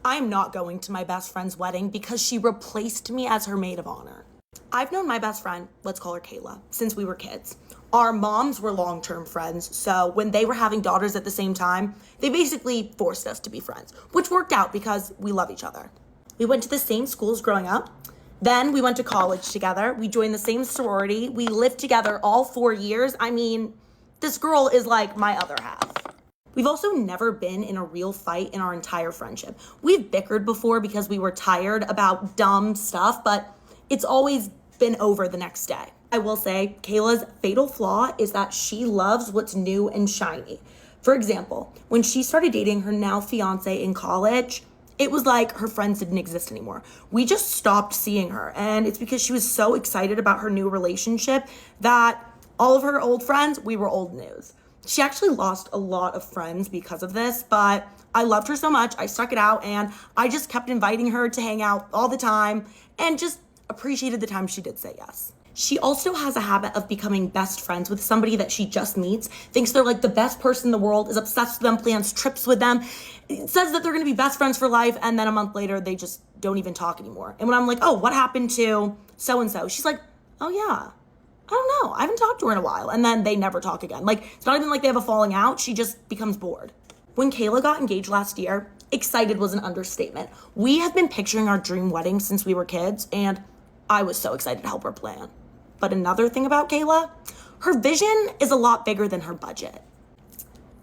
I'm not going to my best friend's wedding because she replaced me as her maid of honor. I've known my best friend, let's call her Kayla, since we were kids. Our moms were long-term friends, so when they were having daughters at the same time, they basically forced us to be friends, which worked out because we love each other. We went to the same schools growing up. Then we went to college together. We joined the same sorority. We lived together all 4 years. I mean, this girl is like my other half. We've also never been in a real fight in our entire friendship. We've bickered before because we were tired about dumb stuff, but it's always been over the next day. I will say, Kayla's fatal flaw is that she loves what's new and shiny. For example, when she started dating her now fiance in college, it was like her friends didn't exist anymore. We just stopped seeing her, and it's because she was so excited about her new relationship that all of her old friends, we were old news. She actually lost a lot of friends because of this, but I loved her so much, I stuck it out, and I just kept inviting her to hang out all the time and just appreciated the time she did say yes. She also has a habit of becoming best friends with somebody that she just meets, thinks they're like the best person in the world, is obsessed with them, plans trips with them, says that they're gonna be best friends for life, and then a month later, they just don't even talk anymore. And when I'm like, oh, what happened to so-and-so? She's like, oh yeah, I don't know, I haven't talked to her in a while. And then they never talk again. Like, it's not even like they have a falling out, she just becomes bored. When Kayla got engaged last year, excited was an understatement. We have been picturing our dream wedding since we were kids, and I was so excited to help her plan. But another thing about Kayla, her vision is a lot bigger than her budget.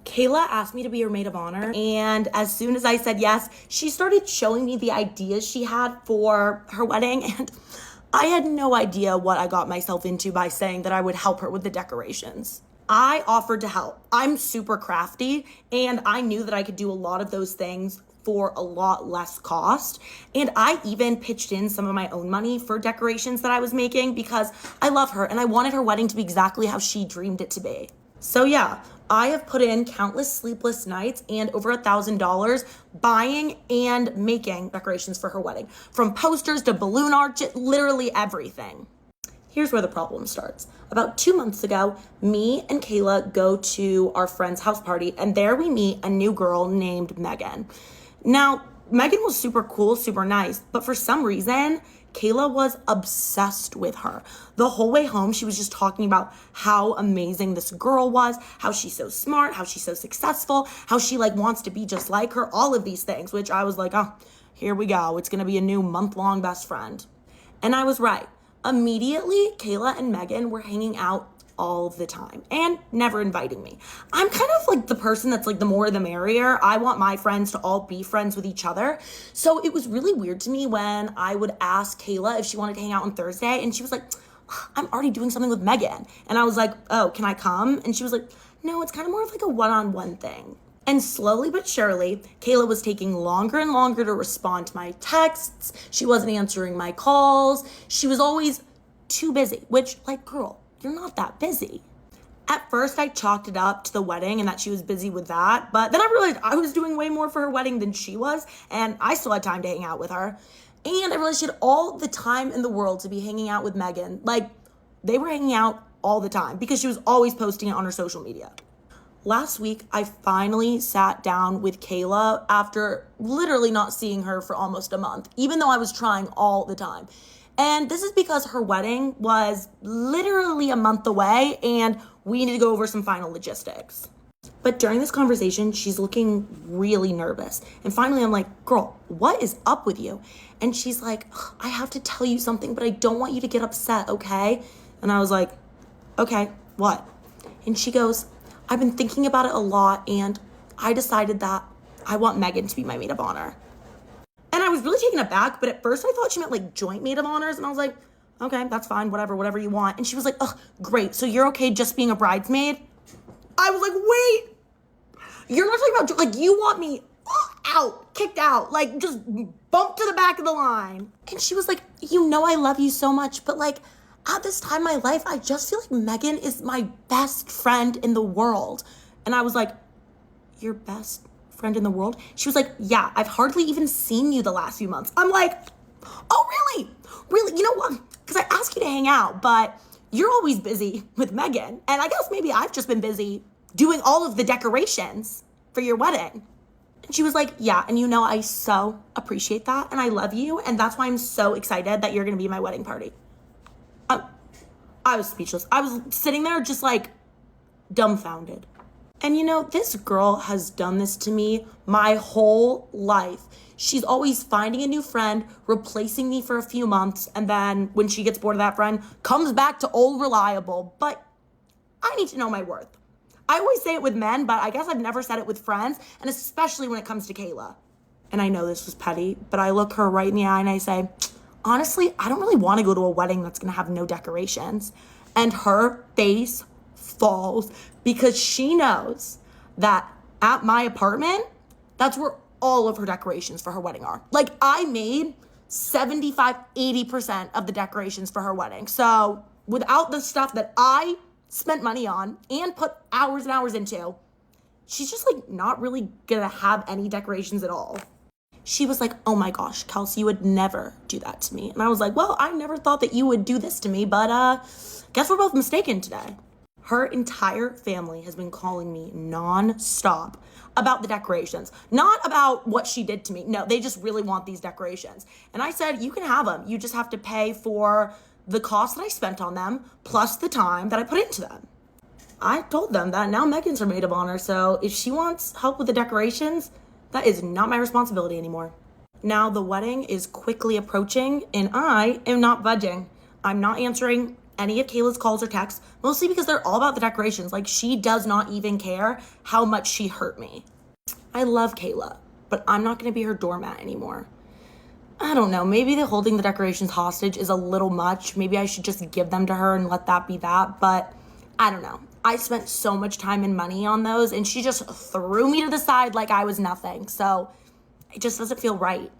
Kayla asked me to be her maid of honor, and as soon as I said yes, she started showing me the ideas she had for her wedding, and I had no idea what I got myself into by saying that I would help her with the decorations. I offered to help. I'm super crafty, and I knew that I could do a lot of those things for a lot less cost. And I even pitched in some of my own money for decorations that I was making because I love her and I wanted her wedding to be exactly how she dreamed it to be. So yeah, I have put in countless sleepless nights and over $1,000 buying and making decorations for her wedding. From posters to balloon art, literally everything. Here's where the problem starts. About 2 months ago, me and Kayla go to our friend's house party, and there we meet a new girl named Megan. Now, Megan was super cool, super nice, but for some reason, Kayla was obsessed with her. The whole way home, she was just talking about how amazing this girl was, how she's so smart, how she's so successful, how she wants to be just like her, all of these things, which I was like, oh, here we go. It's gonna be a new month-long best friend. And I was right. Immediately, Kayla and Megan were hanging out all the time and never inviting me. I'm kind of like the person that's like the more the merrier. I want my friends to all be friends with each other. So it was really weird to me when I would ask Kayla if she wanted to hang out on Thursday, and she was like, I'm already doing something with Megan. And I was like, oh, can I come? And she was like, no, it's kind of more of like a one-on-one thing. And slowly but surely, Kayla was taking longer and longer to respond to my texts. She wasn't answering my calls. She was always too busy, which, girl, you're not that busy. At first, I chalked it up to the wedding and that she was busy with that. But then I realized I was doing way more for her wedding than she was, and I still had time to hang out with her. And I realized she had all the time in the world to be hanging out with Megan. They were hanging out all the time because she was always posting it on her social media. Last week, I finally sat down with Kayla after literally not seeing her for almost a month, even though I was trying all the time. And this is because her wedding was literally a month away and we needed to go over some final logistics. But during this conversation, she's looking really nervous. And finally, I'm like, girl, what is up with you? And she's like, I have to tell you something, but I don't want you to get upset, okay? And I was like, okay, what? And she goes, I've been thinking about it a lot, and I decided that I want Megan to be my maid of honor. And I was really taken aback, but at first I thought she meant joint maid of honors, and I was like, okay, that's fine, whatever you want. And she was like, oh, great, so you're okay just being a bridesmaid? I was like, wait, you're not talking about, you want me out, kicked out, just bumped to the back of the line. And she was like, I love you so much, but at this time in my life, I just feel like Megan is my best friend in the world. And I was like, your best friend in the world? She was like, yeah, I've hardly even seen you the last few months. I'm like, oh, really? Really? You know what? Because I asked you to hang out, but you're always busy with Megan. And I guess maybe I've just been busy doing all of the decorations for your wedding. And she was like, yeah, and I so appreciate that and I love you. And that's why I'm so excited that you're going to be my wedding party. I was speechless. I was sitting there just like dumbfounded. And this girl has done this to me my whole life. She's always finding a new friend, replacing me for a few months, and then when she gets bored of that friend, comes back to old reliable. But I need to know my worth. I always say it with men, but I guess I've never said it with friends, and especially when it comes to Kayla. And I know this was petty, but I look her right in the eye and I say, honestly, I don't really want to go to a wedding that's going to have no decorations. And her face falls because she knows that at my apartment, that's where all of her decorations for her wedding are. Like, I made 75-80% of the decorations for her wedding. So without the stuff that I spent money on and put hours and hours into, she's just like not really gonna have any decorations at all. She was like, oh my gosh, Kelsey, you would never do that to me. And I was like, well, I never thought that you would do this to me, but guess we're both mistaken today. Her entire family has been calling me non-stop about the decorations, not about what she did to me. No, they just really want these decorations. And I said, you can have them. You just have to pay for the cost that I spent on them, plus the time that I put into them. I told them that now Megan's her maid of honor, so if she wants help with the decorations, that is not my responsibility anymore. Now the wedding is quickly approaching, and I am not budging. I'm not answering any of Kayla's calls or texts, mostly because they're all about the decorations. Like, she does not even care how much she hurt me. I love Kayla, but I'm not going to be her doormat anymore. I don't know, maybe the holding the decorations hostage is a little much. Maybe I should just give them to her and let that be that, but I don't know. I spent so much time and money on those, and she just threw me to the side like I was nothing. So it just doesn't feel right.